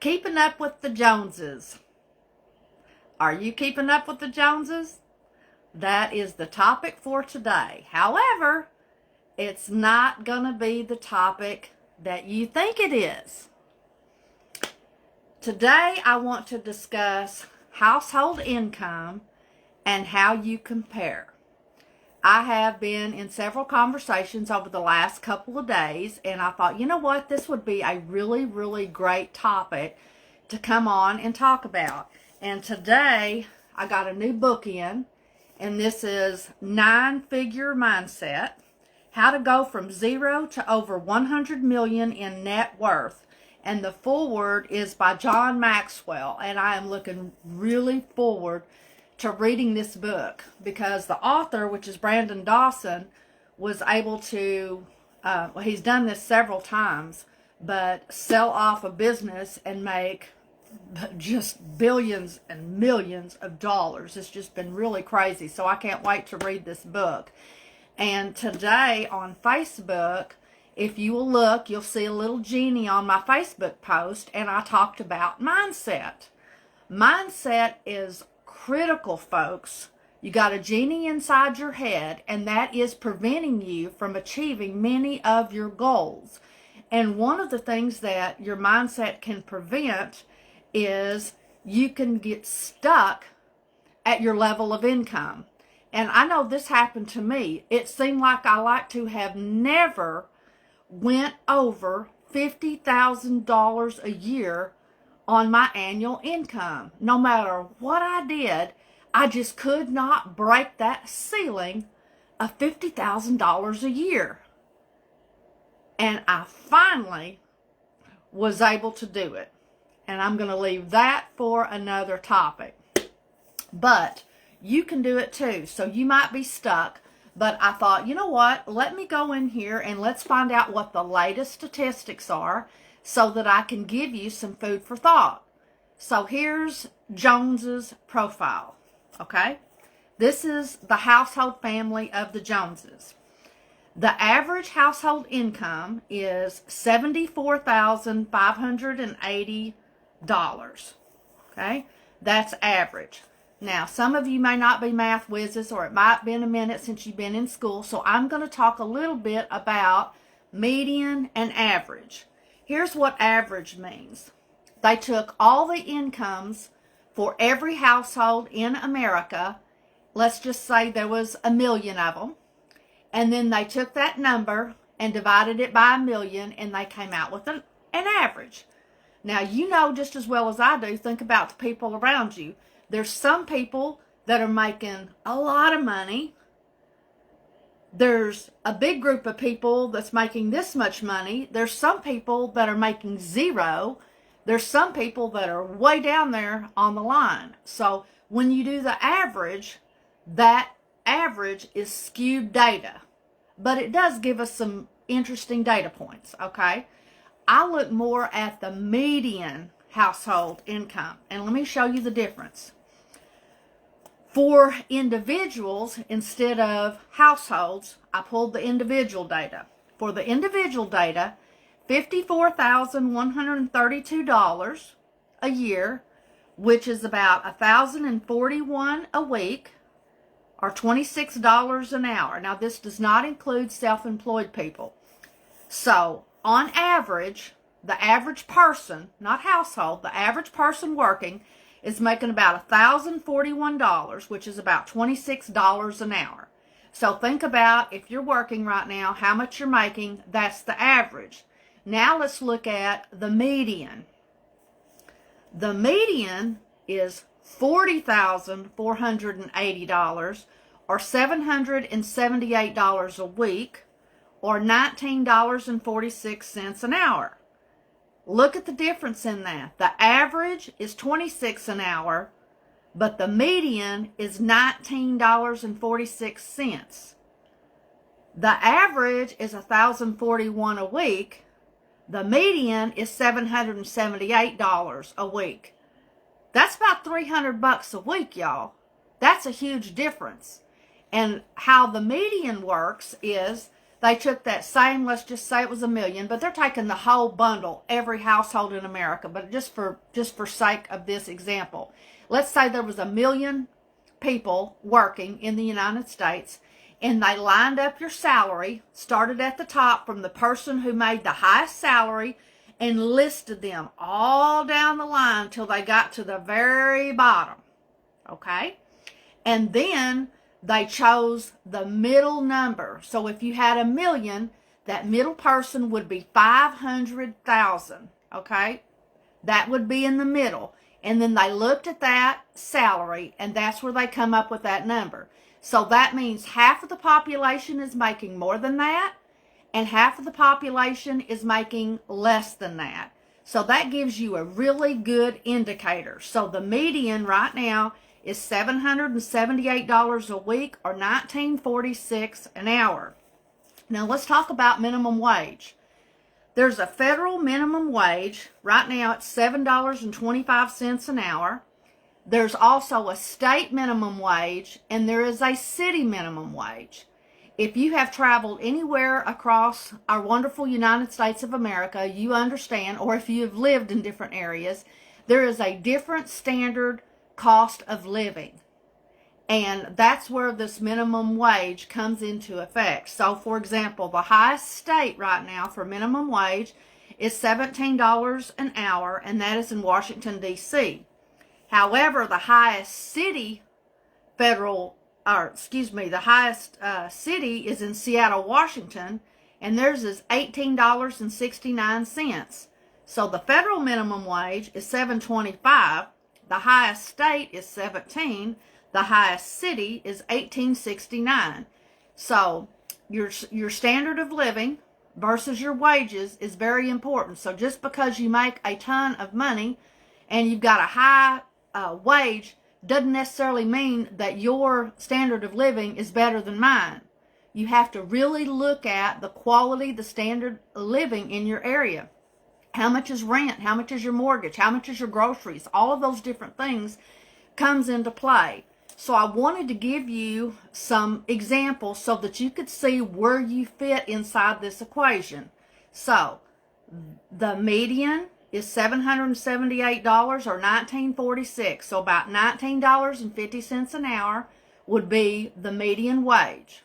Keeping up with the Joneses. Are you keeping up with the Joneses? That is the topic for today. However, it's not going to be the topic that you think it is. Today, I want to discuss household income and how you compare. I have been in several conversations over the last couple of days, and I thought, you know what, this would be a really, really great topic to come on and talk about. And today, I got a new book in, and this is 9-Figure Mindset, How to Go from Zero to Over 100 Million in Net Worth. And the foreword is by John Maxwell, and I am looking really forward to reading this book because the author, which is Brandon Dawson, was able to, he's done this several times, but sell off a business and make just billions and millions of dollars. It's just been really crazy. So I can't wait to read this book. And today on Facebook, if you will look, you'll see a little genie on my Facebook post, and I talked about mindset. Mindset is critical, folks. You got a genie inside your head, and that is preventing you from achieving many of your goals. And one of the things that your mindset can prevent is you can get stuck at your level of income. And I know this happened to me. It seemed like I like to have never went over $50,000 a year on my annual income. No matter what I did, I just could not break that ceiling of $50,000 a year. And I finally was able to do it. And I'm going to leave that for another topic. But you can do it too. So you might be stuck. But I thought, you know what? Let me go in here and let's find out what the latest statistics are so that I can give you some food for thought. So here's Jones's profile, okay? This is the household family of the Joneses. The average household income is $74,580, okay? That's average. Now, some of you may not be math whizzes, or it might have been a minute since you've been in school, so I'm going to talk a little bit about median and average. Here's what average means. They took all the incomes for every household in America. Let's just say there was 1 million of them. And then they took that number and divided it by 1 million, and they came out with an average. Now, you know just as well as I do, think about the people around you. There's some people that are making a lot of money. There's a big group of people that's making this much money. There's some people that are making zero. There's some people that are way down there on the line. So when you do the average, that average is skewed data. But it does give us some interesting data points, okay? I look more at the median household income. And let me show you the difference. For individuals, instead of households, I pulled the individual data. For the individual data, $54,132 a year, which is about $1,041 a week, or $26 an hour. Now, this does not include self-employed people. So, on average, the average person, not household, the average person working is making about $1,041, which is about $26 an hour. So think about, if you're working right now, how much you're making. That's the average. Now let's look at the median. The median is $40,480, or $778 a week, or $19.46 an hour. Look at the difference in that. The average is $26 an hour, but the median is $19.46. The average is $1,041 a week. The median is $778 a week. That's about $300 a week, y'all. That's a huge difference. And how the median works is they took that same, let's just say it was 1 million, but they're taking the whole bundle, every household in America. But just for sake of this example, let's say there was 1 million people working in the United States, and they lined up your salary, started at the top from the person who made the highest salary, and listed them all down the line till they got to the very bottom. Okay? And then they chose the middle number. So if you had 1 million, that middle person would be 500,000. Okay? That would be in the middle. And then they looked at that salary, and that's where they come up with that number. So that means half of the population is making more than that, and half of the population is making less than that. So that gives you a really good indicator. So the median right now is $778 a week, or $19.46 an hour. Now let's talk about minimum wage. There's a federal minimum wage. Right now it's $7.25 an hour. There's also a state minimum wage, and there is a city minimum wage. If you have traveled anywhere across our wonderful United States of America, you understand, or if you have lived in different areas, there is a different standard cost of living. And that's where this minimum wage comes into effect. So, for example, the highest state right now for minimum wage is $17 an hour, and that is in Washington, D.C. However, the highest city the highest city is in Seattle, Washington, and theirs is $18.69. So the federal minimum wage is $7.25. The highest state is $17. The highest city is $18.69. So your standard of living versus your wages is very important. So just because you make a ton of money and you've got a high wage doesn't necessarily mean that your standard of living is better than mine. You have to really look at the quality, the standard of living in your area. How much is rent? How much is your mortgage? How much is your groceries? All of those different things comes into play. So I wanted to give you some examples so that you could see where you fit inside this equation. So the median is $778 or $19.46. So about $19.50 an hour would be the median wage.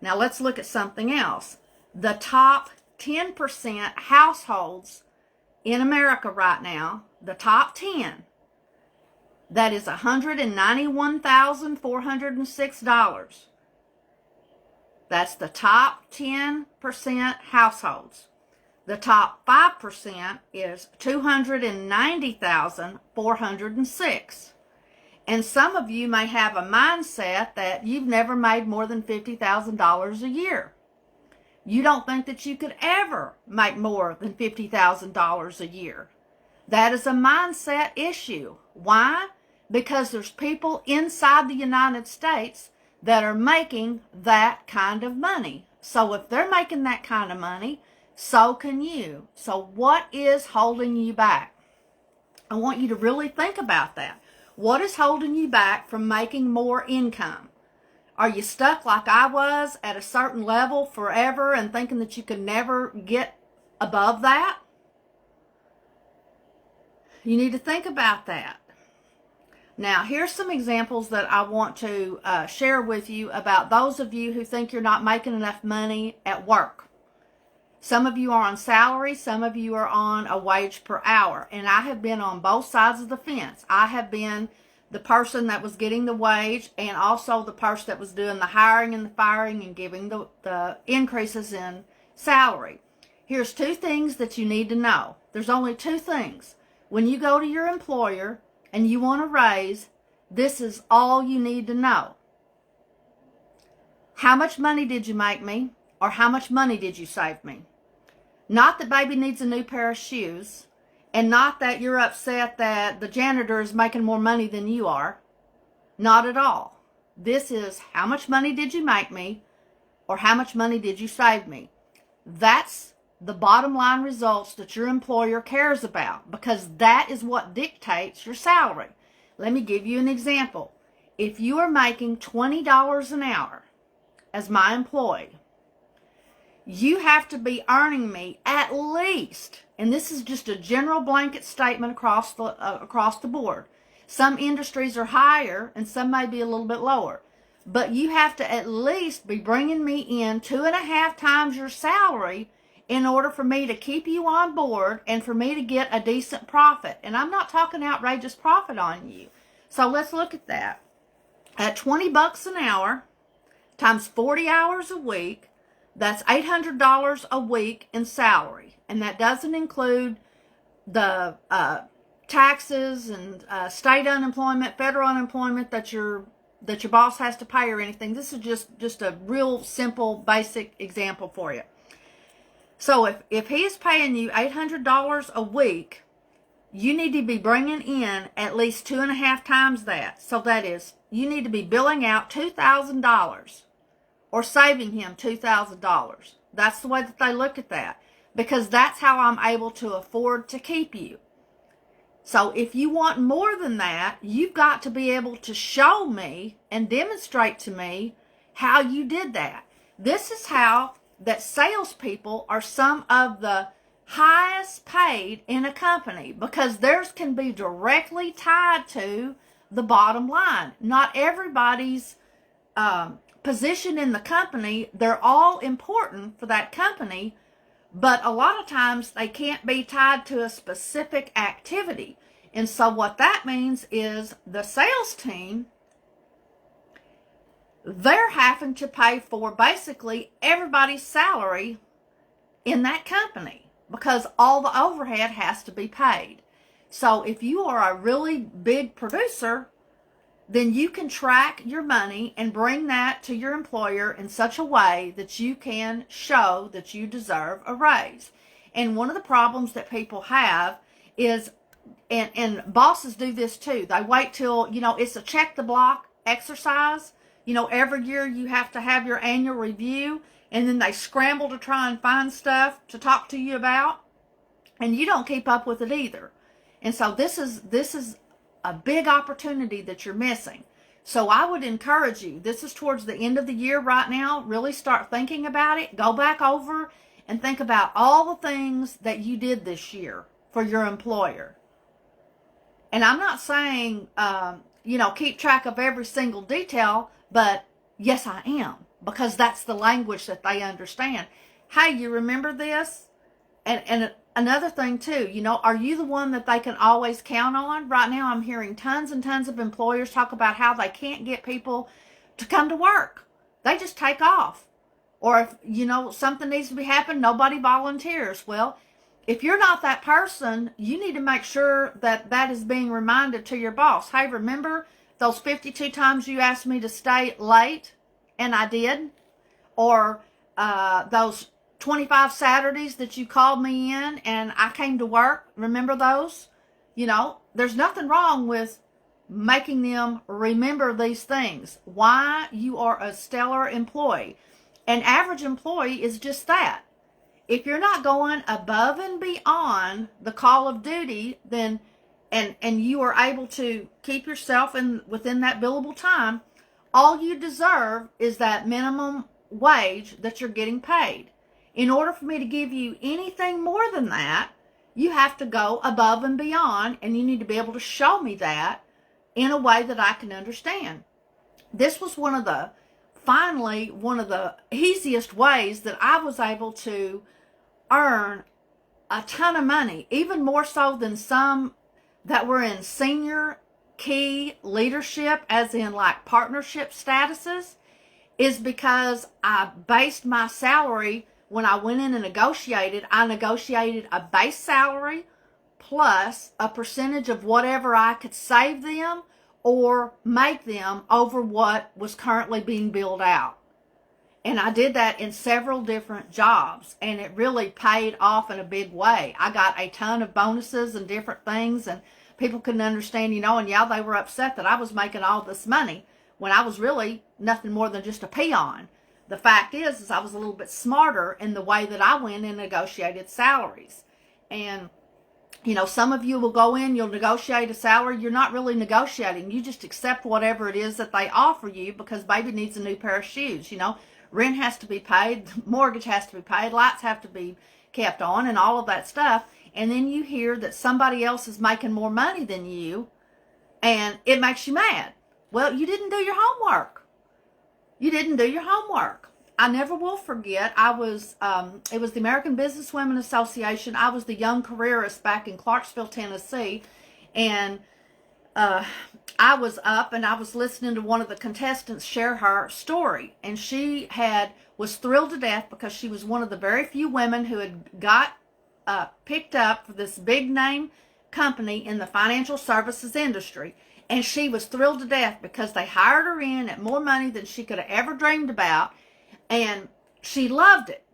Now let's look at something else. The top 10% households in America right now, the top 10, that is $191,406. That's the top 10% households. The top 5% is $290,406. And some of you may have a mindset that you've never made more than $50,000 a year. You don't think that you could ever make more than $50,000 a year. That is a mindset issue. Why? Because there's people inside the United States that are making that kind of money. So if they're making that kind of money, so can you. So what is holding you back? I want you to really think about that. What is holding you back from making more income? Are you stuck like I was at a certain level forever and thinking that you could never get above that? You need to think about that. Now, here's some examples that I want to share with you about those of you who think you're not making enough money at work. Some of you are on salary, some of you are on a wage per hour, and I have been on both sides of the fence. I have been the person that was getting the wage and also the person that was doing the hiring and the firing and giving the increases in salary. Here's two things that you need to know. There's only two things. When you go to your employer and you want a raise, this is all you need to know. How much money did you make me? Or how much money did you save me? Not that baby needs a new pair of shoes, and not that you're upset that the janitor is making more money than you are. Not at all. This is how much money did you make me, or how much money did you save me? That's the bottom line results that your employer cares about, because that is what dictates your salary. Let me give you an example. If you are making $20 an hour as my employee, you have to be earning me at least, and this is just a general blanket statement across the board. Some industries are higher and some may be a little bit lower. But you have to at least be bringing me in 2.5 times your salary in order for me to keep you on board and for me to get a decent profit. And I'm not talking outrageous profit on you. So let's look at that. At $20 an hour times 40 hours a week, that's $800 a week in salary. And that doesn't include the taxes and state unemployment, federal unemployment that your boss has to pay or anything. This is just a real simple, basic example for you. So if he is paying you $800 a week, you need to be bringing in at least 2.5 times that. So that is, you need to be billing out $2,000 or saving him $2,000. That's the way that they look at that, because that's how I'm able to afford to keep you. So if you want more than that, you've got to be able to show me and demonstrate to me how you did that. This is how that salespeople are some of the highest paid in a company, because theirs can be directly tied to the bottom line. Not everybody's position in the company, they're all important for that company, but a lot of times they can't be tied to a specific activity. And so what that means is the sales team, they're having to pay for basically everybody's salary in that company because all the overhead has to be paid. So if you are a really big producer, then you can track your money and bring that to your employer in such a way that you can show that you deserve a raise. And one of the problems that people have is, and bosses do this too, they wait till, it's a check the block exercise. Every year you have to have your annual review, and then they scramble to try and find stuff to talk to you about, and you don't keep up with it either. And so this is a big opportunity that you're missing. So I would encourage you, this is towards the end of the year right now, really start thinking about it. Go back over and think about all the things that you did this year for your employer. And I'm not saying, keep track of every single detail, but yes, I am, because that's the language that they understand. Hey, you remember this? And another thing too, are you the one that they can always count on? Right now I'm hearing tons and tons of employers talk about how they can't get people to come to work. They just take off. Or if, something needs to be happening, nobody volunteers. Well, if you're not that person, you need to make sure that is being reminded to your boss. Hey, remember those 52 times you asked me to stay late and I did? Or those 25 Saturdays that you called me in and I came to work. Remember those? There's nothing wrong with making them remember these things. Why you are a stellar employee. An average employee is just that. If you're not going above and beyond the call of duty, then and you are able to keep yourself within that billable time, all you deserve is that minimum wage that you're getting paid. In order for me to give you anything more than that, you have to go above and beyond, and you need to be able to show me that in a way that I can understand. This was one of the easiest ways that I was able to earn a ton of money, even more so than some that were in senior key leadership, as in like partnership statuses, is because I based my salary. When I went in and negotiated, I negotiated a base salary plus a percentage of whatever I could save them or make them over what was currently being billed out. And I did that in several different jobs, and it really paid off in a big way. I got a ton of bonuses and different things, and people couldn't understand, and they were upset that I was making all this money when I was really nothing more than just a peon. The fact is I was a little bit smarter in the way that I went and negotiated salaries. And, some of you will go in, you'll negotiate a salary. You're not really negotiating. You just accept whatever it is that they offer you because baby needs a new pair of shoes, rent has to be paid, mortgage has to be paid, lights have to be kept on, and all of that stuff. And then you hear that somebody else is making more money than you, and it makes you mad. Well, you didn't do your homework. You didn't do your homework. I never will forget, it was the American Businesswomen Association. I was the young careerist back in Clarksville, Tennessee, and I was up and I was listening to one of the contestants share her story, and she was thrilled to death because she was one of the very few women who had got picked up for this big name company in the financial services industry. And she was thrilled to death because they hired her in at more money than she could have ever dreamed about. And she loved it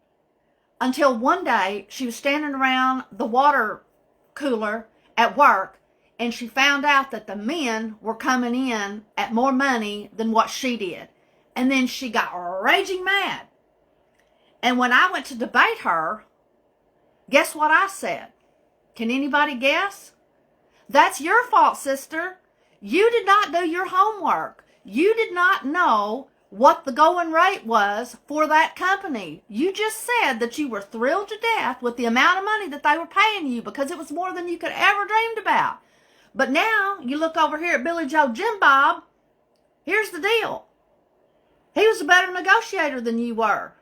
until one day she was standing around the water cooler at work, and she found out that the men were coming in at more money than what she did. And then she got raging mad. And when I went to debate her, guess what I said? Can anybody guess? That's your fault, sister. You did not do your homework. You did not know what the going rate was for that company. You just said that you were thrilled to death with the amount of money that they were paying you because it was more than you could ever dreamed about. But now you look over here at Billy Joe Jim Bob. Here's the deal. He was a better negotiator than you were.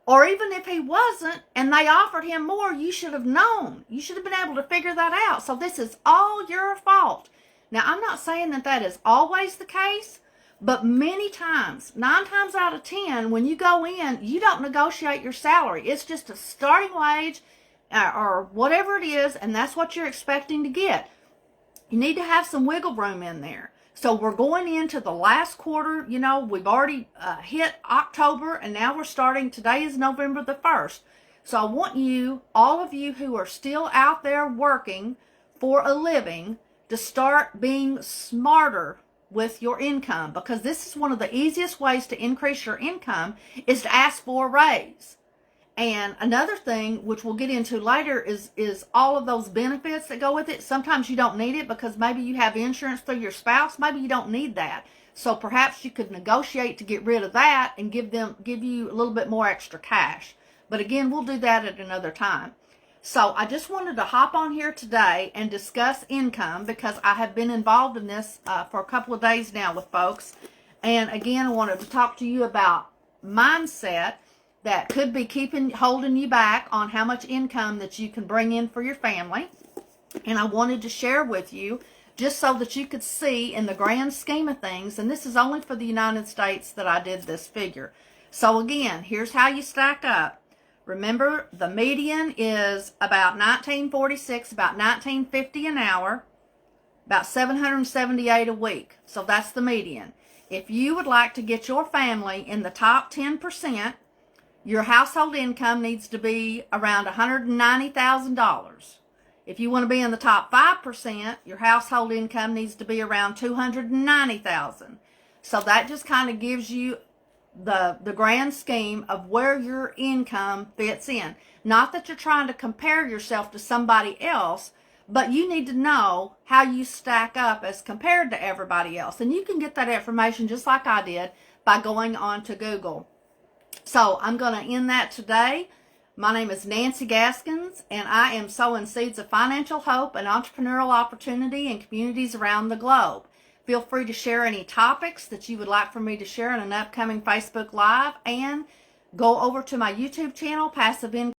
Or even if he wasn't and they offered him more, you should have known. You should have been able to figure that out. So this is all your fault. Now, I'm not saying that that is always the case, but many times, 9 times out of 10, when you go in, you don't negotiate your salary. It's just a starting wage or whatever it is, and that's what you're expecting to get. You need to have some wiggle room in there. So we're going into the last quarter. You know, we've already hit October, and now we're starting. Today is November the 1st. So I want you, all of you who are still out there working for a living, to start being smarter with your income, because this is one of the easiest ways to increase your income is to ask for a raise. And another thing, which we'll get into later, is all of those benefits that go with it. Sometimes you don't need it because maybe you have insurance through your spouse. Maybe you don't need that. So perhaps you could negotiate to get rid of that and give you a little bit more extra cash. But again, we'll do that at another time. So I just wanted to hop on here today and discuss income because I have been involved in this for a couple of days now with folks. And again, I wanted to talk to you about mindset that could be holding you back on how much income that you can bring in for your family. And I wanted to share with you just so that you could see in the grand scheme of things, and this is only for the United States that I did this figure. So again, here's how you stack up. Remember, the median is about $19.46, about $19.50 an hour, about $778 a week. So that's the median. If you would like to get your family in the top 10%, your household income needs to be around $190,000. If you want to be in the top 5%, your household income needs to be around $290,000. So that just kind of gives you the grand scheme of where your income fits in. Not that you're trying to compare yourself to somebody else, but you need to know how you stack up as compared to everybody else. And you can get that information just like I did by going on to Google. So I'm going to end that today. My name is Nancy Gaskins, and I am sowing seeds of financial hope and entrepreneurial opportunity in communities around the globe. Feel free to share any topics that you would like for me to share in an upcoming Facebook Live, and go over to my YouTube channel, Passive Income.